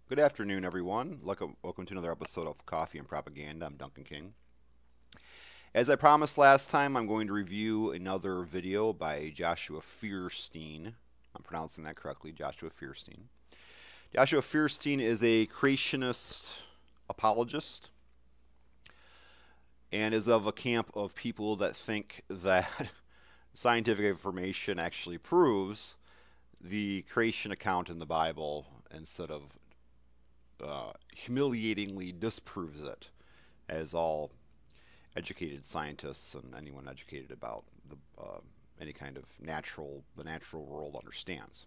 Good afternoon, everyone. Welcome to another episode of Coffee and Propaganda. I'm Duncan King. As I promised last time, I'm going to review another video by Joshua Feuerstein. I'm pronouncing that correctly, Joshua Feuerstein. Joshua Feuerstein is a creationist apologist and is of a camp of people that think that scientific information actually proves the creation account in the Bible instead of humiliatingly disproves it, as all educated scientists and anyone educated about any kind of the natural world understands.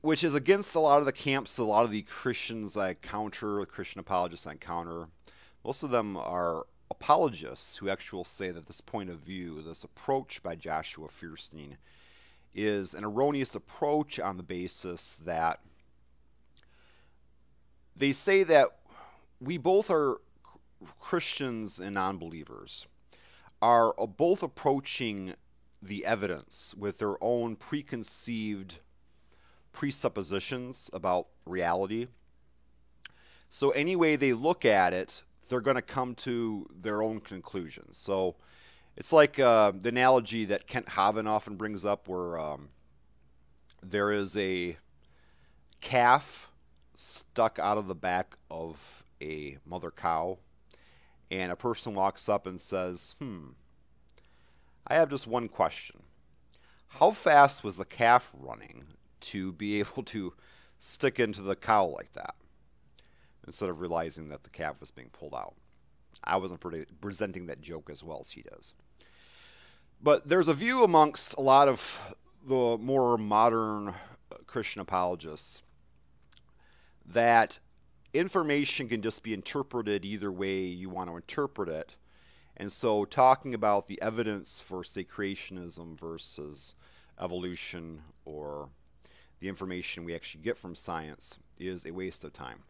Which is against a lot of the camps, a lot of the Christians I encounter, the Christian apologists I encounter. Most of them are apologists who actually say that this point of view, this approach by Joshua Feuerstein, is an erroneous approach on the basis that they say that we both are Christians and non-believers, are both approaching the evidence with their own preconceived presuppositions about reality. So any way they look at it, they're going to come to their own conclusions. So it's like the analogy that Kent Haven often brings up, where there is a calf stuck out of the back of a mother cow, and a person walks up and says, I have just one question. How fast was the calf running to be able to stick into the cow like that, instead of realizing that the calf was being pulled out? I wasn't presenting that joke as well as he does. But there's a view amongst a lot of the more modern Christian apologists that information can just be interpreted either way you want to interpret it. And so talking about the evidence for, say, creationism versus evolution, or the information we actually get from science, is a waste of time.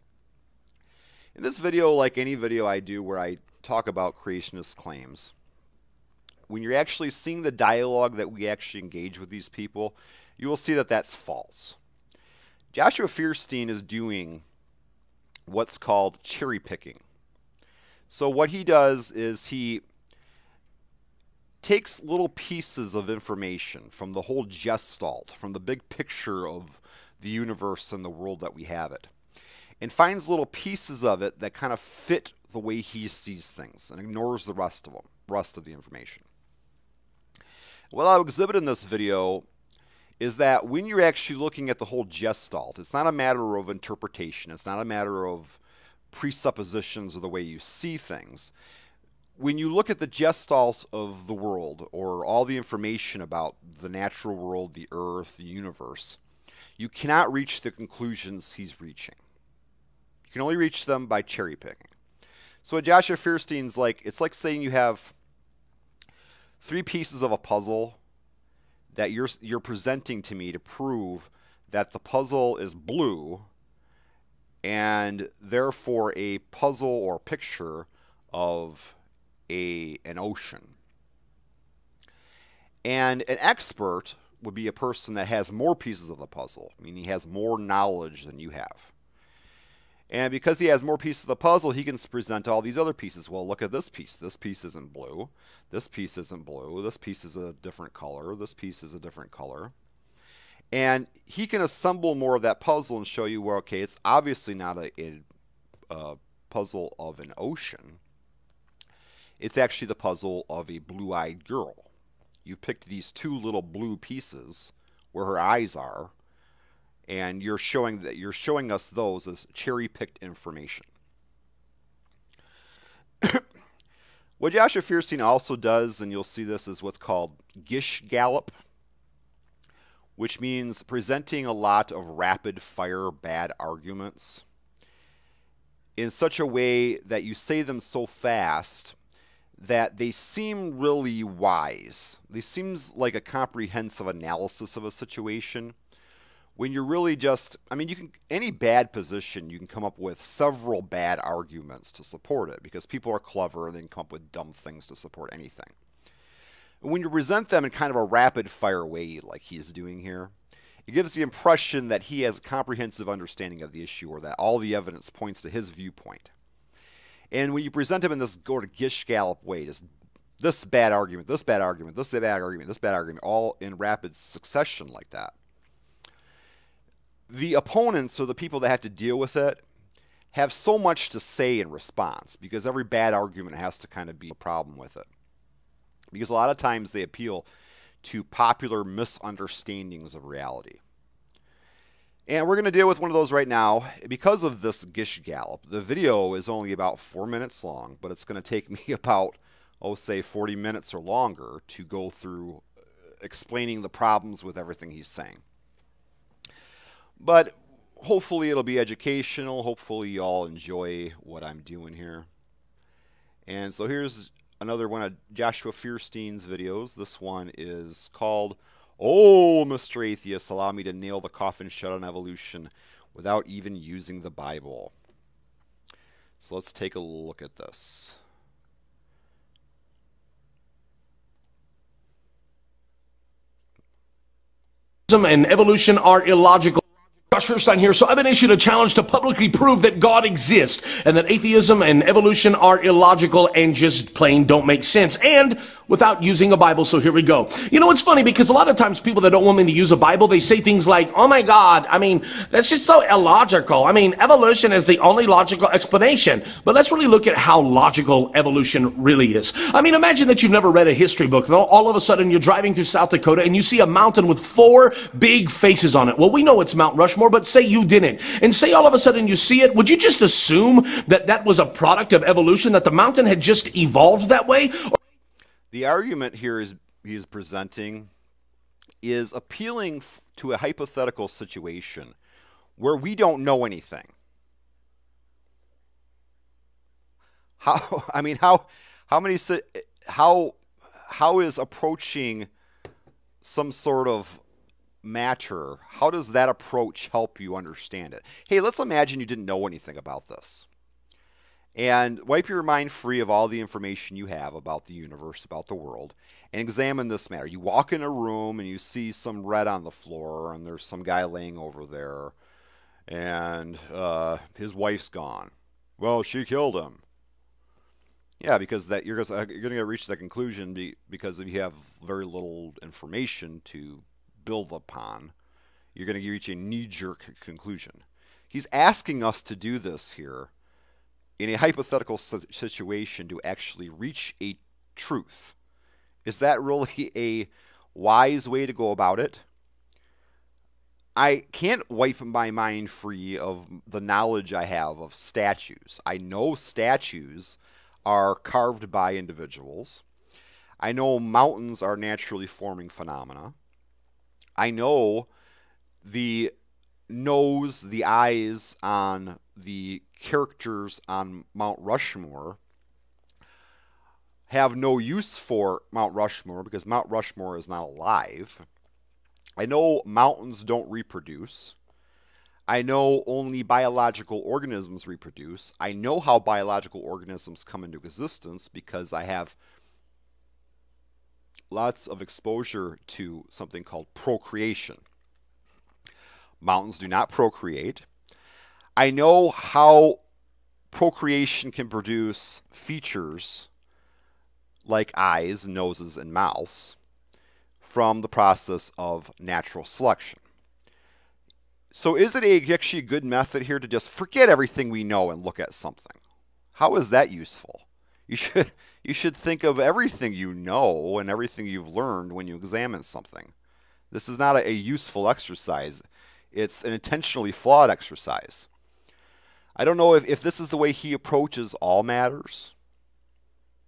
In this video, like any video I do where I talk about creationist claims, when you're actually seeing the dialogue that we actually engage with these people, you will see that that's false. Joshua Feuerstein is doing what's called cherry picking. So what he does is he takes little pieces of information from the whole gestalt, from the big picture of the universe and the world that we have it, and finds little pieces of it that kind of fit the way he sees things and ignores the rest of the information. What I'll exhibit in this video is that when you're actually looking at the whole gestalt, it's not a matter of interpretation. It's not a matter of presuppositions or the way you see things. When you look at the gestalt of the world, or all the information about the natural world, the earth, the universe, you cannot reach the conclusions he's reaching. You can only reach them by cherry picking. So what Joshua Feuerstein's like, it's like saying you have 3 pieces of a puzzle that you're presenting to me to prove that the puzzle is blue, and therefore a puzzle or picture of an ocean. And an expert would be a person that has more pieces of the puzzle, meaning he has more knowledge than you have. And because he has more pieces of the puzzle, he can present all these other pieces. Well, look at this piece. This piece isn't blue. This piece isn't blue. This piece is a different color. This piece is a different color. And he can assemble more of that puzzle and show you where, okay, it's obviously not a puzzle of an ocean. It's actually the puzzle of a blue-eyed girl. You've picked these 2 little blue pieces where her eyes are, and you're showing us those as cherry-picked information. What Joshua Feuerstein also does, and you'll see this, is what's called gish gallop, which means presenting a lot of rapid-fire bad arguments in such a way that you say them so fast that they seem really wise. They seem like a comprehensive analysis of a situation, when you're really just, any bad position, you can come up with several bad arguments to support it, because people are clever and they can come up with dumb things to support anything. And when you present them in kind of a rapid fire way like he's doing here, It gives the impression that he has a comprehensive understanding of the issue, or that all the evidence points to his viewpoint. And when you present him in this go to gish gallop way, just this bad argument, this bad argument, this bad argument, this bad argument, all in rapid succession like that, the opponents, or the people that have to deal with it, have so much to say in response, because every bad argument has to kind of be a problem with it. Because a lot of times they appeal to popular misunderstandings of reality. And we're going to deal with one of those right now. Because of this gish gallop, the video is only about 4 minutes long, but it's going to take me about, say 40 minutes or longer to go through explaining the problems with everything he's saying. But hopefully it'll be educational. Hopefully you all enjoy what I'm doing here. And so here's another one of Joshua Feuerstein's videos. This one is called, "Oh, Mr. Atheist, allow me to nail the coffin shut on evolution without even using the Bible." So let's take a look at this. And evolution are illogical. Joshua Feuerstein here. So I've been issued a challenge to publicly prove that God exists and that atheism and evolution are illogical and just plain don't make sense, and without using a Bible. So here we go. You know, it's funny because a lot of times people that don't want me to use a Bible, they say things like, "Oh my God, I mean, that's just so illogical. I mean, evolution is the only logical explanation." But let's really look at how logical evolution really is. I mean, imagine that you've never read a history book and all of a sudden you're driving through South Dakota and you see a mountain with 4 big faces on it. Well, we know it's Mount Rushmore, but say you didn't. And say all of a sudden you see it. Would you just assume that that was a product of evolution, that the mountain had just evolved that way? The argument here he's presenting is appealing to a hypothetical situation where we don't know anything. How is approaching some sort of matter, how does that approach help you understand it? Hey, let's imagine you didn't know anything about this. And wipe your mind free of all the information you have about the universe, about the world, and examine this matter. You walk in a room and you see some red on the floor, and there's some guy laying over there, and his wife's gone. Well, she killed him. Yeah, because you're going to reach that conclusion because if you have very little information to build upon, you're going to reach a knee-jerk conclusion. He's asking us to do this here in a hypothetical situation to actually reach a truth. Is that really a wise way to go about it? I can't wipe my mind free of the knowledge I have of statues. I know statues are carved by individuals. I know mountains are naturally forming phenomena. I know the nose, the eyes on the characters on Mount Rushmore have no use for Mount Rushmore because Mount Rushmore is not alive. I know mountains don't reproduce. I know only biological organisms reproduce. I know how biological organisms come into existence because I have lots of exposure to something called procreation. Mountains do not procreate. I know how procreation can produce features like eyes, noses, and mouths from the process of natural selection. So is it actually a good method here to just forget everything we know and look at something? How is that useful? You should think of everything you know and everything you've learned when you examine something. This is not a useful exercise. It's an intentionally flawed exercise. I don't know if this is the way he approaches all matters.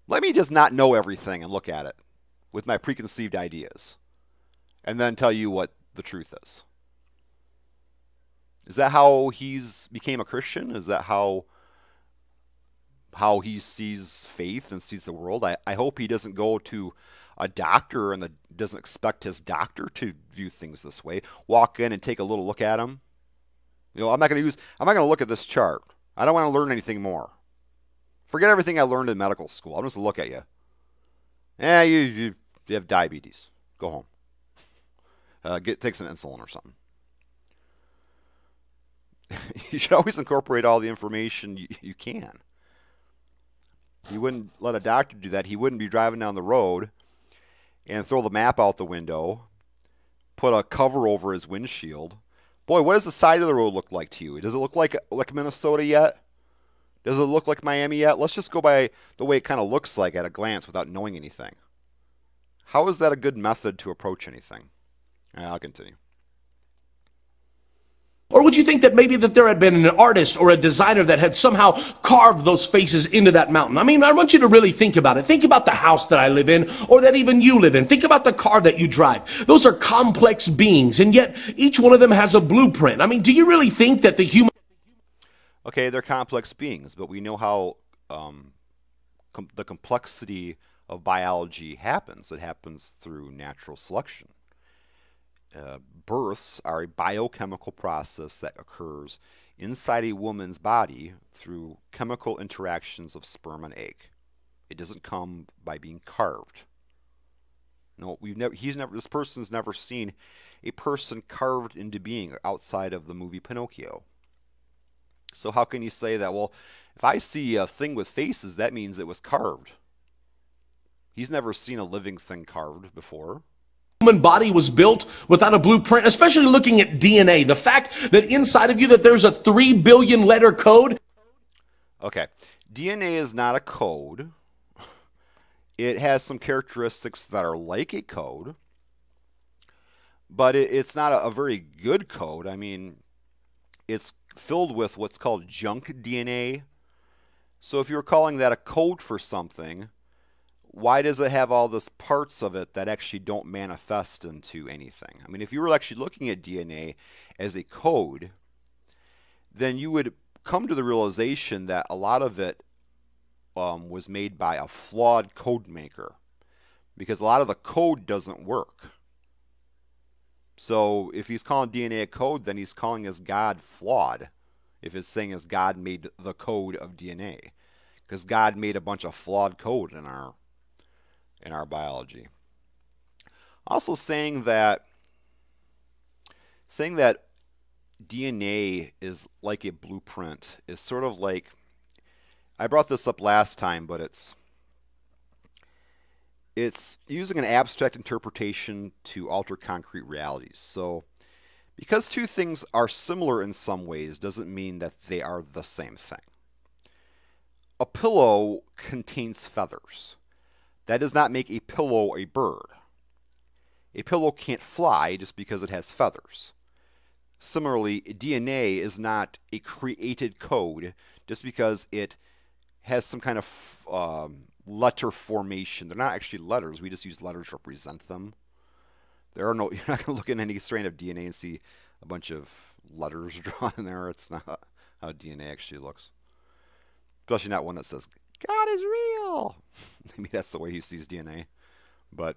Let me just not know everything and look at it with my preconceived ideas and then tell you what the truth is. Is that how he's became a Christian? Is that how he sees faith and sees the world? I hope he doesn't go to a doctor and doesn't expect his doctor to view things this way. Walk in and take a little look at him. You know, I'm not going to look at this chart. I don't want to learn anything more. Forget everything I learned in medical school. I'm just going to look at you. You have diabetes. Go home. Take some insulin or something. You should always incorporate all the information you can. You wouldn't let a doctor do that. He wouldn't be driving down the road and throw the map out the window, put a cover over his windshield. Boy, what does the side of the road look like to you? Does it look like Minnesota yet? Does it look like Miami yet? Let's just go by the way it kind of looks like at a glance without knowing anything. How is that a good method to approach anything? I'll continue. Or would you think that maybe that there had been an artist or a designer that had somehow carved those faces into that mountain? I mean, I want you to really think about it. Think about the house that I live in, or that even you live in. Think about the car that you drive. Those are complex beings, and yet each one of them has a blueprint. I mean, do you really think that the human... Okay, they're complex beings, but we know how the complexity of biology happens. It happens through natural selection. Births are a biochemical process that occurs inside a woman's body through chemical interactions of sperm and egg. It doesn't come by being carved. No, this person's never seen a person carved into being outside of the movie Pinocchio. So how can you say that? Well, if I see a thing with faces, that means it was carved. He's never seen a living thing carved before. Human body was built without a blueprint, especially looking at DNA. The fact that inside of you that there's a 3 billion letter code. Okay, DNA is not a code. It has some characteristics that are like a code, but it's not a very good code. I mean, it's filled with what's called junk DNA. So if you're calling that a code for something, why does it have all these parts of it that actually don't manifest into anything? I mean, if you were actually looking at DNA as a code, then you would come to the realization that a lot of it was made by a flawed code maker, because a lot of the code doesn't work. So if he's calling DNA a code, then he's calling his God flawed, if he's saying his God made the code of DNA, because God made a bunch of flawed code in our biology. Also saying that DNA is like a blueprint is sort of like, I brought this up last time, but it's using an abstract interpretation to alter concrete realities. So because two things are similar in some ways doesn't mean that they are the same thing. A pillow contains feathers. That does not make a pillow a bird. A pillow can't fly just because it has feathers. Similarly, DNA is not a created code just because it has some kind of letter formation. They're not actually letters. We just use letters to represent them. You're not going to look at any strand of DNA and see a bunch of letters drawn in there. It's not how DNA actually looks. Especially not one that says, God is real. Maybe that's the way he sees DNA. But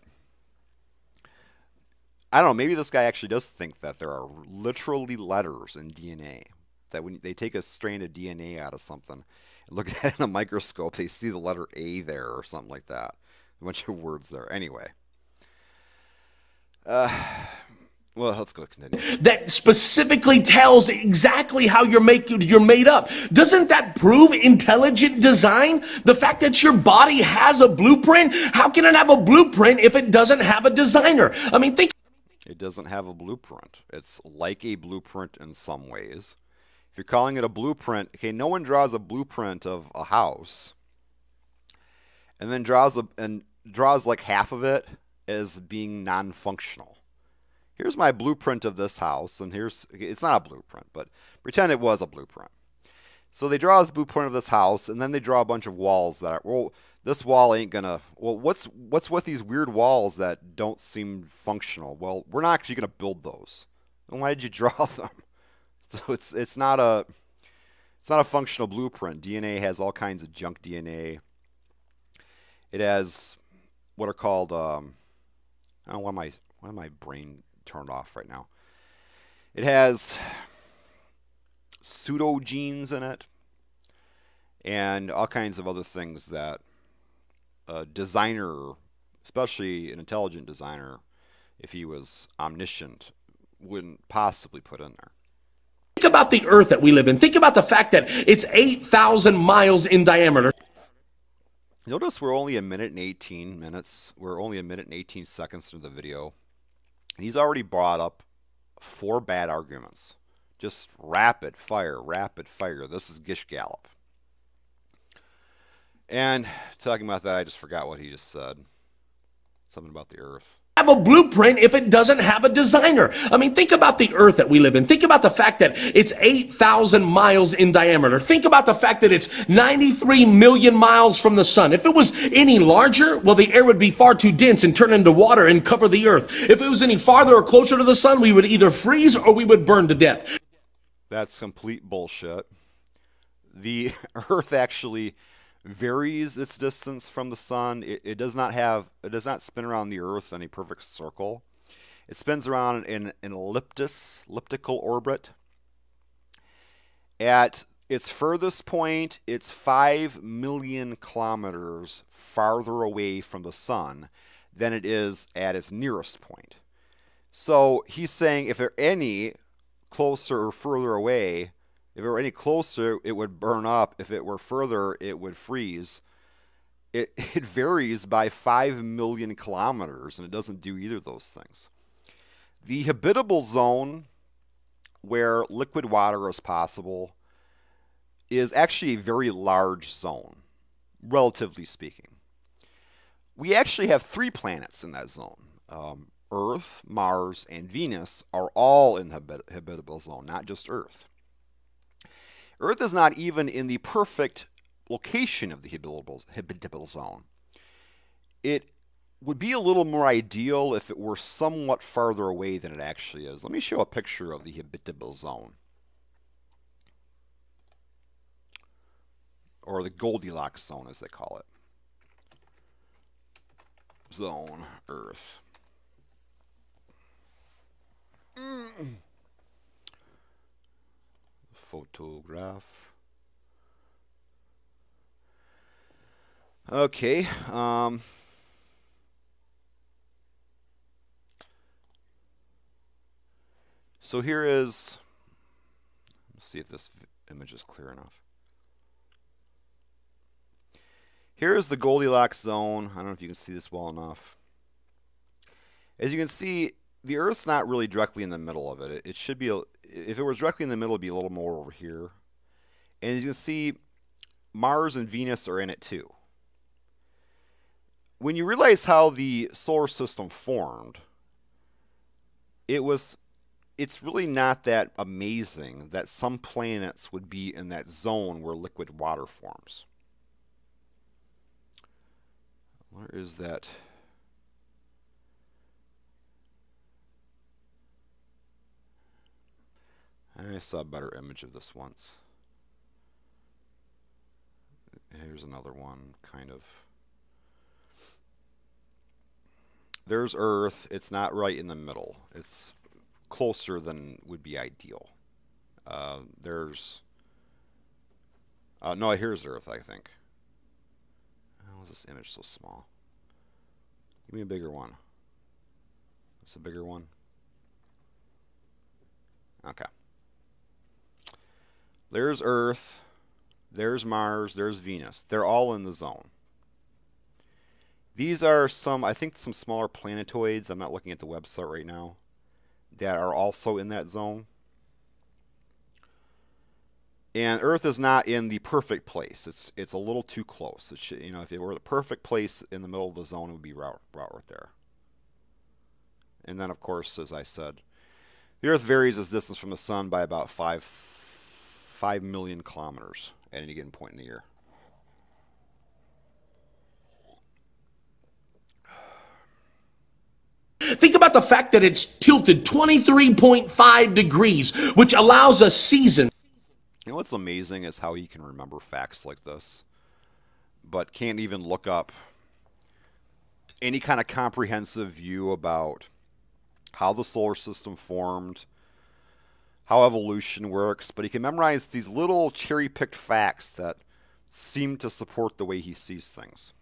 I don't know. Maybe this guy actually does think that there are literally letters in DNA. That when they take a strand of DNA out of something and look at it in a microscope, they see the letter A there or something like that. A bunch of words there. Anyway. Well, let's go continue. That specifically tells exactly how you're made up. Doesn't that prove intelligent design? The fact that your body has a blueprint? How can it have a blueprint if it doesn't have a designer? I mean, think. It doesn't have a blueprint. It's like a blueprint in some ways. If you're calling it a blueprint, okay, no one draws a blueprint of a house and then draws like half of it as being non-functional. Here's my blueprint of this house, and it's not a blueprint, but pretend it was a blueprint. So they draw this blueprint of this house, and then they draw a bunch of walls that are, well, this wall ain't gonna, well, what's with these weird walls that don't seem functional? Well, we're not actually gonna build those. Then why did you draw them? So it's not a functional blueprint. DNA has all kinds of junk DNA. It has what are called, why am my brain turned off right now? It has pseudogenes in it and all kinds of other things that a designer, especially an intelligent designer, if he was omniscient, wouldn't possibly put in there. Think about about the Earth that we live in. Think about the fact that it's 8,000 miles in diameter. Notice we're only a minute and 18 minutes. We're only a minute and 18 seconds into the video. And he's already brought up 4 bad arguments. Just rapid fire, rapid fire. This is gish gallop. And talking about that, I just forgot what he just said. Something about the Earth. Have a blueprint if it doesn't have a designer. I mean, think about the Earth that we live in. Think about the fact that it's 8,000 miles in diameter. Think about the fact that it's 93 million miles from the sun. If it was any larger, well, the air would be far too dense and turn into water and cover the Earth. If it was any farther or closer to the sun, we would either freeze or we would burn to death. That's complete bullshit. The Earth actually varies its distance from the sun. It does not spin around the Earth in a perfect circle. It spins around in an elliptical orbit. At its furthest point, it's 5 million kilometers farther away from the sun than it is at its nearest point. So he's saying if they're any closer or further away, if it were any closer, it would burn up. If it were further, it would freeze. It varies by 5 million kilometers, and it doesn't do either of those things. The habitable zone, where liquid water is possible, is actually a very large zone, relatively speaking. We actually have 3 planets in that zone. Earth, Mars, and Venus are all in the habitable zone, not just Earth. Earth is not even in the perfect location of the habitable zone. It would be a little more ideal if it were somewhat farther away than it actually is. Let me show a picture of the habitable zone, or the Goldilocks zone as they call it. Zone, Earth. Photograph. Okay. So here is, let's see if this image is clear enough. Here is the Goldilocks zone. I don't know if you can see this well enough. As you can see, the Earth's not really directly in the middle of it. It should be, if it was directly in the middle, it'd be a little more over here. And as you can see, Mars and Venus are in it too. When you realize how the solar system formed, it's really not that amazing that some planets would be in that zone where liquid water forms. Where is that? I saw a better image of this once. Here's another one, kind of. There's Earth. It's not right in the middle. It's closer than would be ideal. No, here's Earth, I think. How is this image so small? Give me a bigger one. It's a bigger one. Okay. There's Earth, there's Mars, there's Venus. They're all in the zone. These are I think some smaller planetoids, I'm not looking at the website right now, that are also in that zone. And Earth is not in the perfect place. It's a little too close. It should, if it were the perfect place in the middle of the zone, it would be right there. And then, of course, as I said, the Earth varies its distance from the sun by about 5 million kilometers at any given point in the year. Think about the fact that it's tilted 23.5 degrees, which allows a season. You know what's amazing is how he can remember facts like this, but can't even look up any kind of comprehensive view about how the solar system formed, how evolution works, but he can memorize these little cherry-picked facts that seem to support the way he sees things.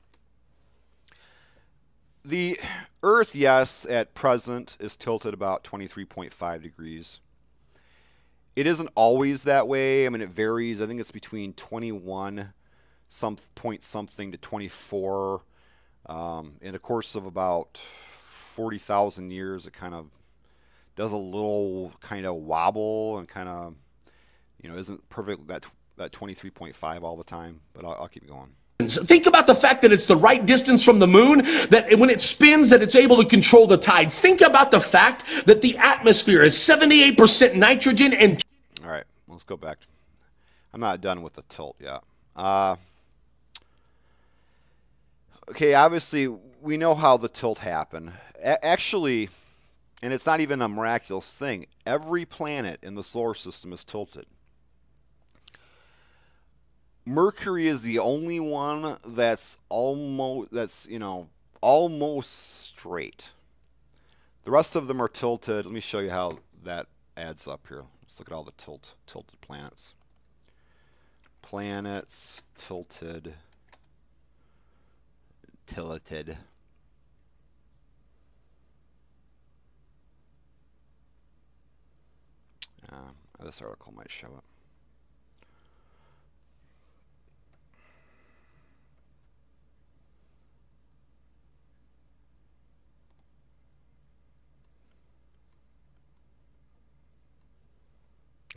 The Earth, yes, at present is tilted about 23.5 degrees. It isn't always that way. I mean, it varies. I think it's between 21 point something to 24. In the course of about 40,000 years, it kind of does a little kind of wobble and kind of, isn't perfect that 23.5 all the time. But I'll keep going. Think about the fact that it's the right distance from the moon, that when it spins, that it's able to control the tides. Think about the fact that the atmosphere is 78% nitrogen and... All right, let's go back. I'm not done with the tilt yet. Okay, obviously, we know how the tilt happened. Actually, and it's not even a miraculous thing, every planet in the solar system is tilted. Mercury is the only one that's almost straight. The rest of them are tilted. Let me show you how that adds up here. Let's look at all the tilted planets. Planets tilted. This article might show it.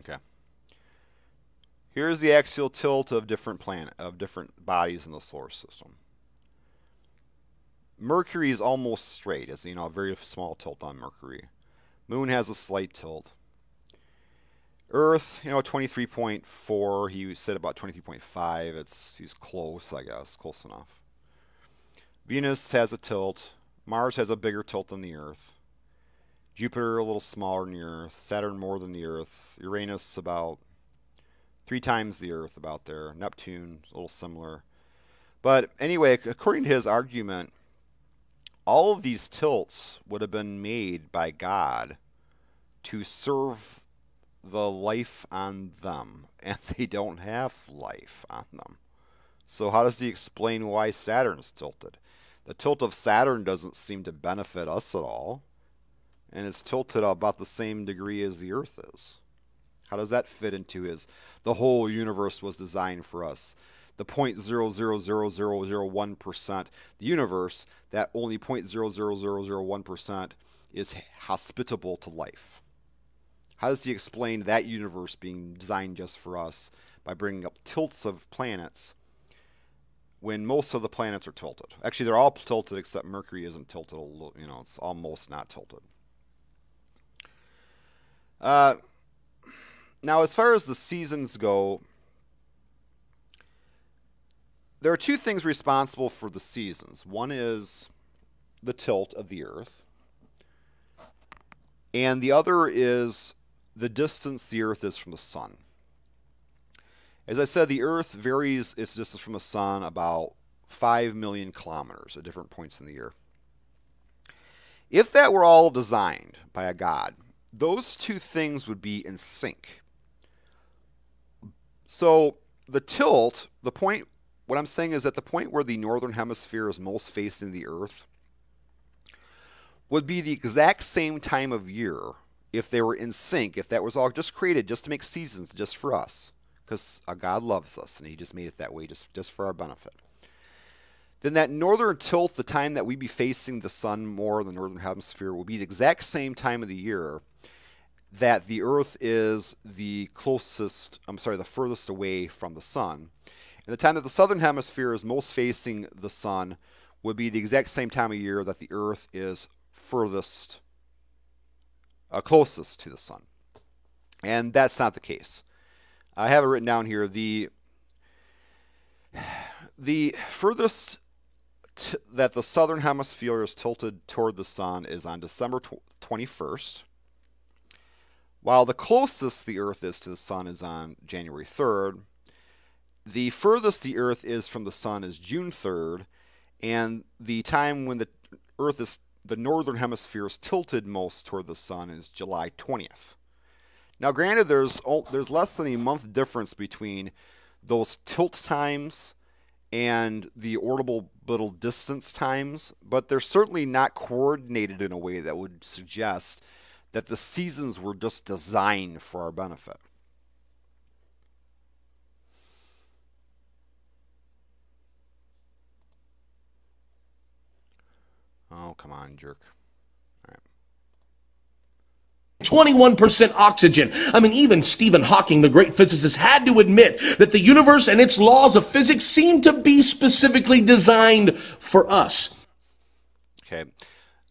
Okay. Here's the axial tilt of different bodies in the solar system. Mercury is almost straight. It's a very small tilt on Mercury. Moon has a slight tilt. Earth, 23.4. He said about 23.5. He's close, I guess, close enough. Venus has a tilt. Mars has a bigger tilt than the Earth. Jupiter a little smaller than the Earth. Saturn more than the Earth. Uranus about 3 times the Earth about there. Neptune a little similar. But anyway, according to his argument, all of these tilts would have been made by God to serve the life on them, and they don't have life on them. So how does he explain why Saturn's tilted? The tilt of Saturn doesn't seem to benefit us at all, and it's tilted about the same degree as the Earth is. How does that fit into the whole universe was designed for us? The 0.00001%, the universe, that only 0.00001% is hospitable to life. How does he explain that universe being designed just for us by bringing up tilts of planets when most of the planets are tilted? Actually, they're all tilted except Mercury isn't tilted. It's almost not tilted. Now, as far as the seasons go, there are 2 things responsible for the seasons. One is the tilt of the Earth, and the other is the distance the Earth is from the Sun. As I said, the Earth varies its distance from the Sun about 5 million kilometers at different points in the year. If that were all designed by a God, those 2 things would be in sync. So the tilt, what I'm saying is that the point where the northern hemisphere is most facing the Earth would be the exact same time of year if they were in sync, if that was all just created just to make seasons just for us, because God loves us and he just made it that way just for our benefit. Then that northern tilt, the time that we'd be facing the sun more in the northern hemisphere, will be the exact same time of the year that the Earth is the furthest away from the sun. And the time that the southern hemisphere is most facing the sun would be the exact same time of year that the Earth is closest to the sun. And that's not the case. I have it written down here. The furthest that the southern hemisphere is tilted toward the sun is on December 21st, while the closest the Earth is to the sun is on January 3rd. The furthest the Earth is from the sun is June 3rd, and the time when the northern hemisphere is tilted most toward the sun is July 20th. Now, granted, there's less than a month difference between those tilt times and the orbital distance times, but they're certainly not coordinated in a way that would suggest that the seasons were just designed for our benefit. Oh, come on, jerk. All right. 21% oxygen. I mean, even Stephen Hawking, the great physicist, had to admit that the universe and its laws of physics seem to be specifically designed for us. Okay.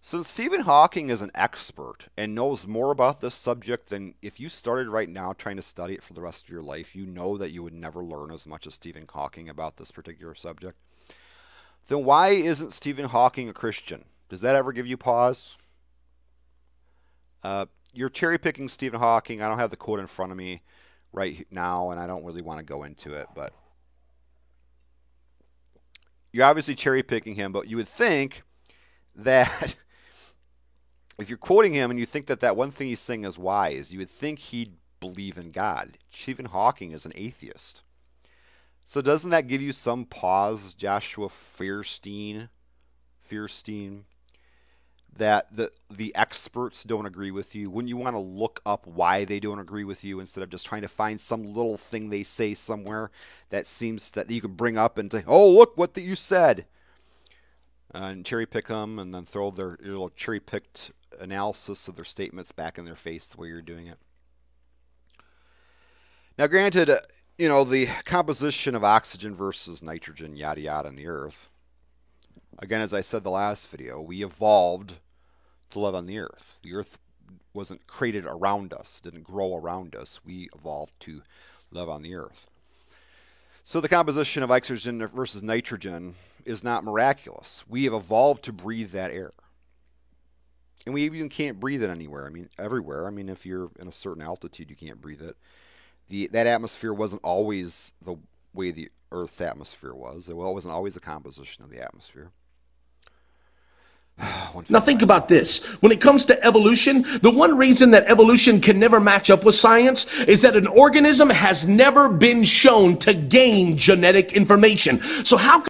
Since Stephen Hawking is an expert and knows more about this subject than if you started right now trying to study it for the rest of your life, you know that you would never learn as much as Stephen Hawking about this particular subject. Then why isn't Stephen Hawking a Christian? Does that ever give you pause? You're cherry picking Stephen Hawking. I don't have the quote in front of me right now, and I don't really want to go into it, but you're obviously cherry picking him, but you would think that if you're quoting him and you think that that one thing he's saying is wise, you would think he'd believe in God. Stephen Hawking is an atheist. So doesn't that give you some pause, Joshua Feuerstein, that the experts don't agree with you? Wouldn't you want to look up why they don't agree with you instead of just trying to find some little thing they say somewhere that seems that you can bring up and say, oh, look what you said, and cherry pick them and then throw their little cherry picked analysis of their statements back in their face the way you're doing it. Now, granted, you know, the composition of oxygen versus nitrogen, yada yada, in the earth. Again, as I said the last video, we evolved to live on the earth. The earth wasn't created around us, didn't grow around us. We evolved to live on the earth. So the composition of oxygen versus nitrogen is not miraculous. We have evolved to breathe that air. And we even can't breathe it anywhere. I mean, everywhere. I mean, if you're in a certain altitude, you can't breathe it. That atmosphere wasn't always the way the Earth's atmosphere was. It wasn't always the composition of the atmosphere. Now think about this. When it comes to evolution, the one reason that evolution can never match up with science is that an organism has never been shown to gain genetic information. So how...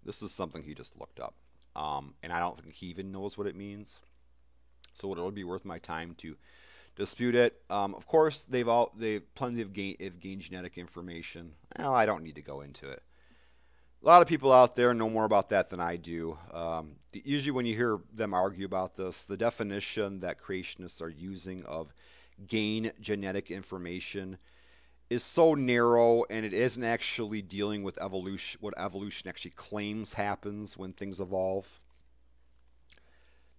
This is something he just looked up. And I don't think he even knows what it means. So it would be worth my time to dispute it. Of course, they've plenty of gained genetic information. Well, I don't need to go into it. A lot of people out there know more about that than I do. Usually when you hear them argue about this, the definition that creationists are using of gain genetic information is so narrow, and it isn't actually dealing with evolution, what evolution actually claims happens when things evolve.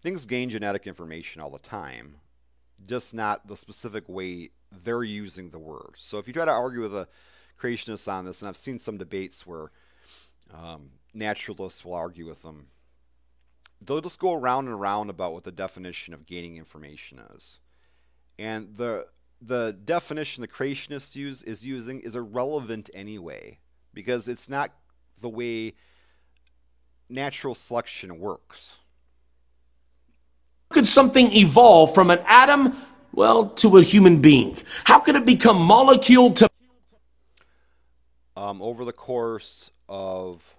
Things gain genetic information all the time, just not the specific way they're using the word. So if you try to argue with a creationist on this, and I've seen some debates where naturalists will argue with them, they'll just go around and around about what the definition of gaining information is. And the definition the creationists is irrelevant anyway, because it's not the way natural selection works. How could something evolve from an atom, well, to a human being? How could it become molecule to... Over the course of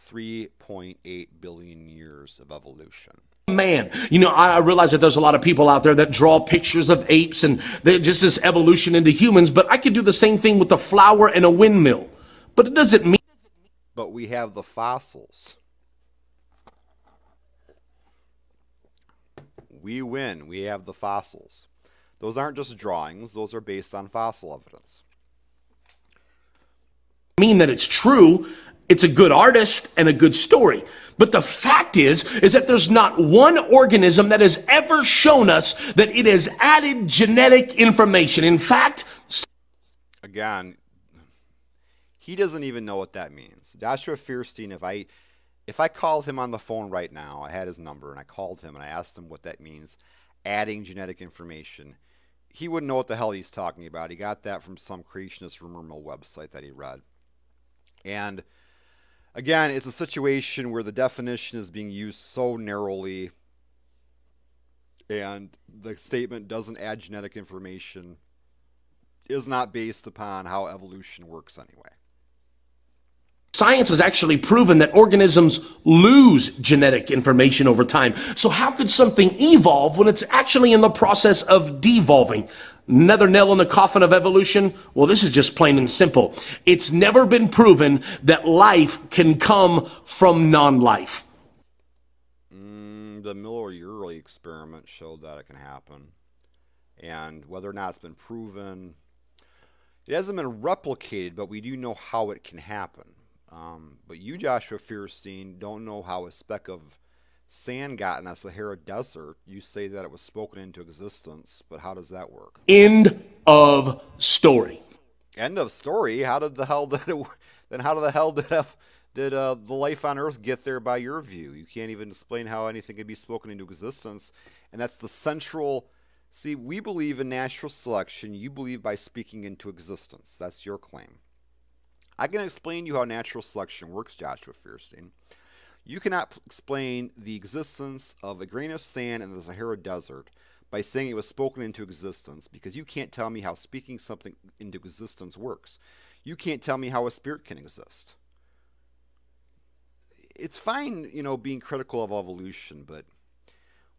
3.8 billion years of evolution. Man, you know, I realize that there's a lot of people out there that draw pictures of apes and just this evolution into humans, but I could do the same thing with a flower and a windmill. But it doesn't mean... But we have the fossils. We win. We have the fossils. Those aren't just drawings. Those are based on fossil evidence. Mean that it's true. It's a good artist and a good story. But the fact is that there's not one organism that has ever shown us that it has added genetic information. In fact... Again, he doesn't even know what that means. Joshua Feuerstein, if I called him on the phone right now, I had his number, and I called him and I asked him what that means, adding genetic information, he wouldn't know what the hell he's talking about. He got that from some creationist rumor mill website that he read. And again, it's a situation where the definition is being used so narrowly, and the statement doesn't add genetic information is not based upon how evolution works anyway. Science has actually proven that organisms lose genetic information over time. So how could something evolve when it's actually in the process of devolving? Another nail in the coffin of evolution? Well, this is just plain and simple. It's never been proven that life can come from non-life. The Miller-Urey experiment showed that it can happen. And whether or not it's been proven, it hasn't been replicated, but we do know how it can happen. But you, Joshua Feuerstein, don't know how a speck of sand got in a Sahara desert. You say that it was spoken into existence, but how does that work? End of story. End of story? How did the hell did it, then how the hell did the life on Earth get there by your view? You can't even explain how anything could be spoken into existence, and that's the central. See, we believe in natural selection. You believe by speaking into existence. That's your claim. I can explain to you how natural selection works, Joshua Feuerstein. You cannot explain the existence of a grain of sand in the Sahara Desert by saying it was spoken into existence, because you can't tell me how speaking something into existence works. You can't tell me how a spirit can exist. It's fine, being critical of evolution, but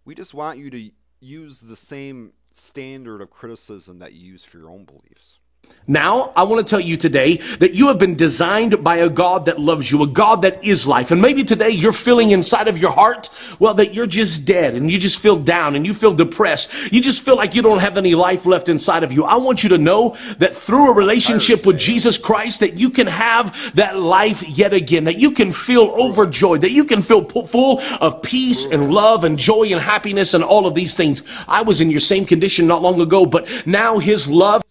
we just want you to use the same standard of criticism that you use for your own beliefs. Now, I want to tell you today that you have been designed by a God that loves you, a God that is life. And maybe today you're feeling inside of your heart, well, that you're just dead and you just feel down and you feel depressed. You just feel like you don't have any life left inside of you. I want you to know that through a relationship with Jesus Christ, that you can have that life yet again, that you can feel overjoyed, that you can feel full of peace and love and joy and happiness and all of these things. I was in your same condition not long ago, but now His love.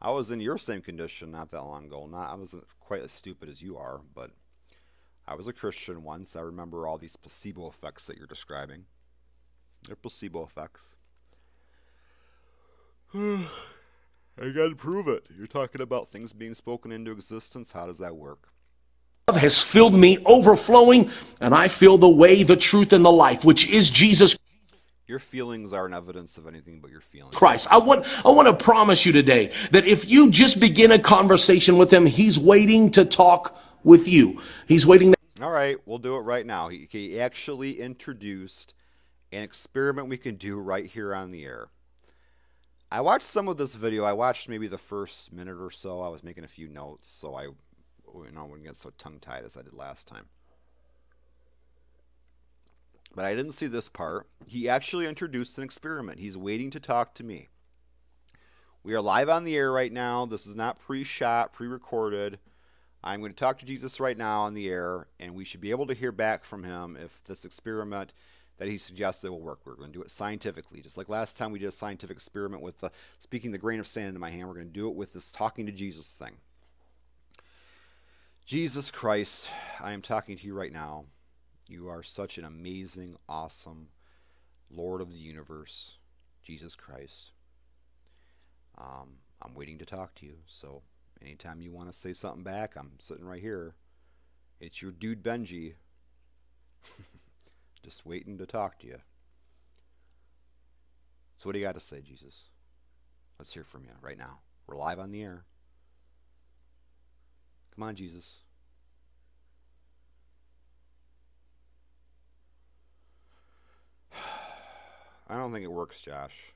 I was in your same condition not that long ago. I wasn't quite as stupid as you are, but I was a Christian once. I remember all these placebo effects that you're describing. They're placebo effects. I gotta prove it. You're talking about things being spoken into existence. How does that work? Love has filled me overflowing, and I feel the way, the truth, and the life, which is Jesus Your feelings aren't evidence of anything but your feelings. Christ. I want to promise you today that if you just begin a conversation with Him, He's waiting to talk with you. He's waiting. All right, we'll do it right now. He actually introduced an experiment we can do right here on the air. I watched some of this video. I watched maybe the first minute or so. I was making a few notes, so I wouldn't get so tongue-tied as I did last time. But I didn't see this part. He actually introduced an experiment. He's waiting to talk to me. We are live on the air right now. This is not pre-shot, pre-recorded. I'm going to talk to Jesus right now on the air, and we should be able to hear back from Him if this experiment that He suggested will work. We're going to do it scientifically. Just like last time we did a scientific experiment with speaking the grain of sand into my hand, we're going to do it with this talking to Jesus thing. Jesus Christ, I am talking to you right now. You are such an amazing, awesome Lord of the universe, Jesus Christ. I'm waiting to talk to you, so anytime you want to say something back, I'm sitting right here. It's your dude Benji, just waiting to talk to you. So what do you got to say, Jesus? Let's hear from you right now. We're live on the air. Come on, Jesus. I don't think it works, Josh.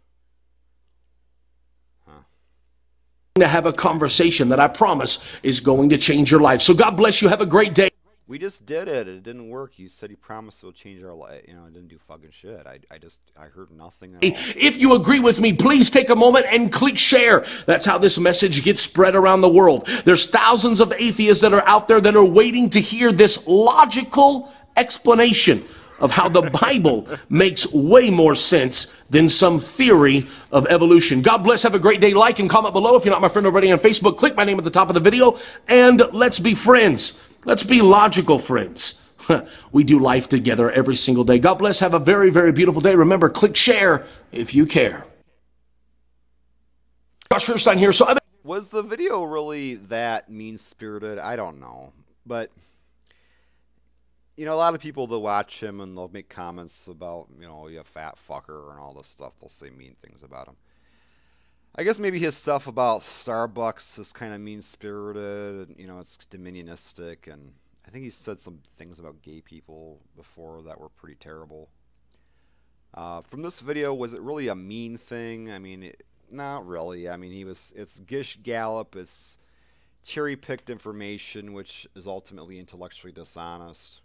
To have a conversation that I promise is going to change your life. So God bless you. Have a great day. We just did it. It didn't work. He said He promised it would change our life. It didn't do fucking shit. I heard nothing at all. If you agree with me, please take a moment and click share. That's how this message gets spread around the world. There's thousands of atheists that are out there that are waiting to hear this logical explanation of how the Bible makes way more sense than some theory of evolution. God bless. Have a great day. Like and comment below. If you're not my friend already on Facebook, click my name at the top of the video, and let's be friends. Let's be logical friends. We do life together every single day. God bless. Have a very, very beautiful day. Remember, click share if you care. Joshua Feuerstein here. Was the video really that mean-spirited? I don't know. But a lot of people, they'll watch him and they'll make comments about, you fat fucker and all this stuff. They'll say mean things about him. I guess maybe his stuff about Starbucks is kind of mean-spirited. It's dominionistic, and I think he said some things about gay people before that were pretty terrible. From this video, was it really a mean thing? I mean, not really. I mean, it's gish gallop, it's cherry-picked information, which is ultimately intellectually dishonest.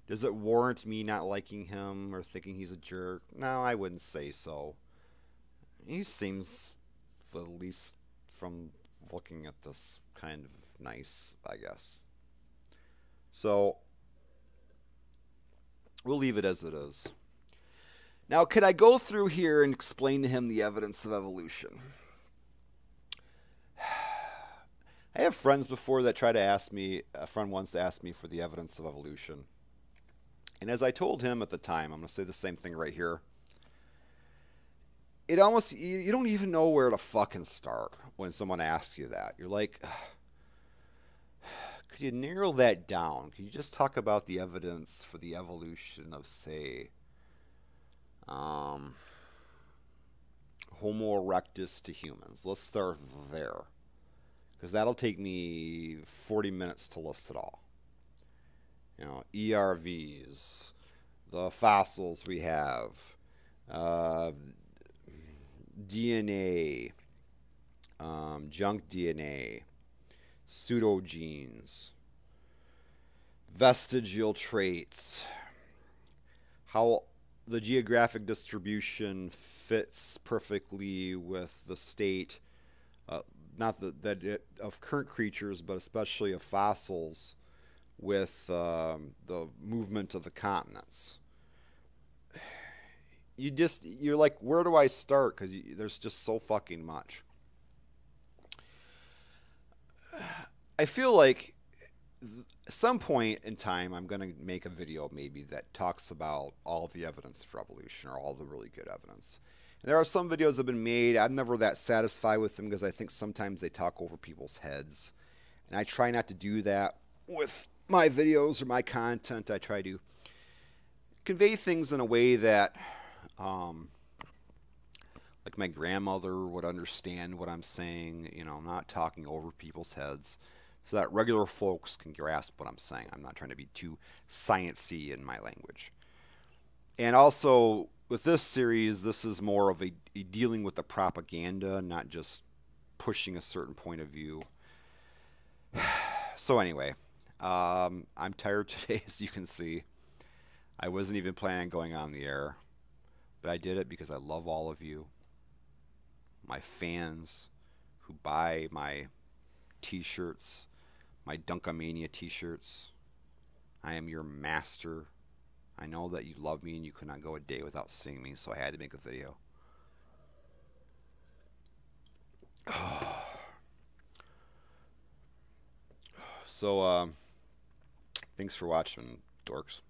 Does it warrant me not liking him or thinking he's a jerk? No, I wouldn't say so. He seems, at least from looking at this, kind of nice, I guess. So, we'll leave it as it is. Now, could I go through here and explain to him the evidence of evolution? I have friends before that try to ask me, a friend once asked me for the evidence of evolution. And as I told him at the time, I'm going to say the same thing right here. It almost, you don't even know where to fucking start when someone asks you that. You're like, could you narrow that down? Could you just talk about the evidence for the evolution of, say, Homo erectus to humans? Let's start there, because that'll take me 40 minutes to list it all. You know, ERVs, the fossils we have, DNA, junk DNA, pseudogenes, vestigial traits, how the geographic distribution fits perfectly with the state, not that of current creatures, but especially of fossils, with the movement of the continents. You're like, where do I start? Because there's just so fucking much. I feel like at some point in time I'm going to make a video maybe that talks about all the evidence for evolution, or all the really good evidence. And there are some videos that have been made. I'm never that satisfied with them because I think sometimes they talk over people's heads. And I try not to do that with my videos or my content. I try to convey things in a way that like my grandmother would understand what I'm saying. You know, I'm not talking over people's heads, so that regular folks can grasp what I'm saying. I'm not trying to be too sciencey in my language. And also, with this series, this is more of a dealing with the propaganda, not just pushing a certain point of view. So anyway, I'm tired today, as you can see. I wasn't even planning on going on the air, but I did it because I love all of you, my fans who buy my t-shirts, my Dunkamania t-shirts. I am your master. I know that you love me and you could not go a day without seeing me, so I had to make a video. So, thanks for watching, dorks.